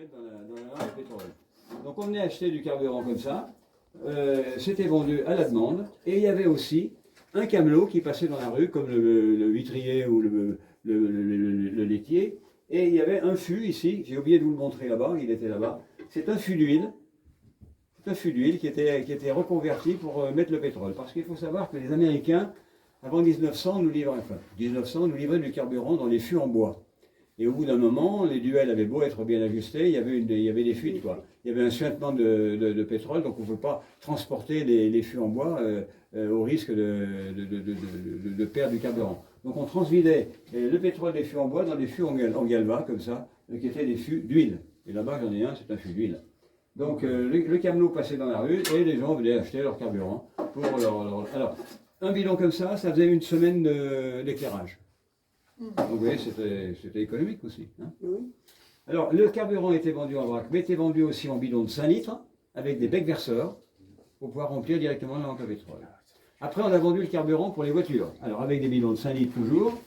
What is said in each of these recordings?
mettre dans la lampe de pétrole. Donc on venait acheter du carburant comme ça, c'était vendu à la demande, et il y avait aussi un camelot qui passait dans la rue, comme le vitrier ou le laitier, et il y avait un fût ici, j'ai oublié de vous le montrer là-bas, il était là-bas, c'est un fût d'huile. C'est un fût d'huile qui était reconverti pour mettre le pétrole. Parce qu'il faut savoir que les Américains, avant 1900, nous livraient du carburant dans les fûts en bois. Et au bout d'un moment, les duels avaient beau être bien ajustés, il y avait des fuites, quoi. Il y avait un suintement de pétrole, donc on ne peut pas transporter les fûts en bois au risque de perdre du carburant. Donc on transvidait le pétrole des fûts en bois dans des fûts en galva, comme ça, qui étaient des fûts d'huile. Et là-bas, j'en ai un, c'est un fût d'huile. Donc le camelot passait dans la rue et les gens venaient acheter leur carburant pour Alors, un bidon comme ça faisait une semaine d'éclairage. Donc vous voyez, c'était économique aussi. Hein. Oui. Alors, le carburant était vendu en vrac, mais était vendu aussi en bidon de 5 litres, avec des becs verseurs, pour pouvoir remplir directement la lampe à pétrole. Après, on a vendu le carburant pour les voitures. Alors, avec des bidons de 5 litres toujours,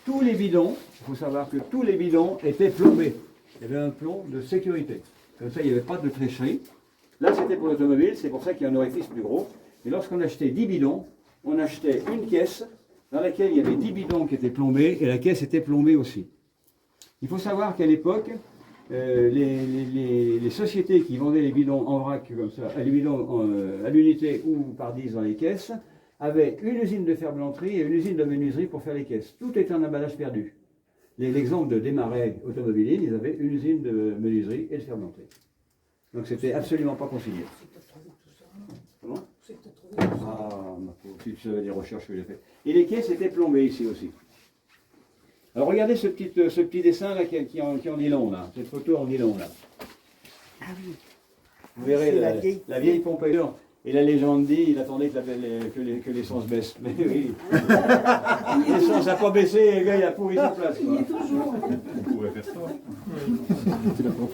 tous les bidons, il faut savoir que tous les bidons étaient plombés. Il y avait un plomb de sécurité. Comme ça, il n'y avait pas de tricherie. Là, c'était pour l'automobile, c'est pour ça qu'il y a un orifice plus gros. Et lorsqu'on achetait 10 bidons, on achetait une caisse dans laquelle il y avait 10 bidons qui étaient plombés, et la caisse était plombée aussi. Il faut savoir qu'à l'époque, les sociétés qui vendaient les bidons en vrac, comme ça, les bidons à l'unité ou par 10 dans les caisses, avaient une usine de ferblanterie et une usine de menuiserie pour faire les caisses. Tout était en emballage perdu. L'exemple de Desmarais Automobiline, ils avaient une usine de menuiserie et de ferblanterie. Donc c'était absolument pas concilié. Comment ? Ah, ma pauvre, si tu savais des recherches que j'ai faites. Et les caisses étaient plombées ici aussi. Alors regardez ce petit dessin là qui en dit long là, cette photo en dit long là. Ah oui. Vous verrez La vieille Pompédure. Et la légende dit, il attendait que l'essence baisse. Mais oui, l'essence n'a pas baissé et le gars il a pourri sa place. Il y est toujours. On pourrait faire ça.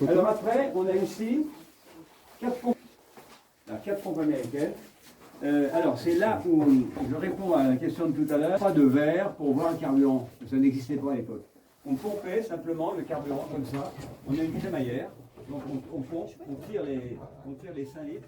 Alors après, on a ici 4 pompes américaines. Alors c'est là où je réponds à la question de tout à l'heure. Pas de verre pour voir le carburant, ça n'existait pas à l'époque. On pompait simplement le carburant comme ça. On a une crémaillère, donc on pompe, on tire les 5 litres.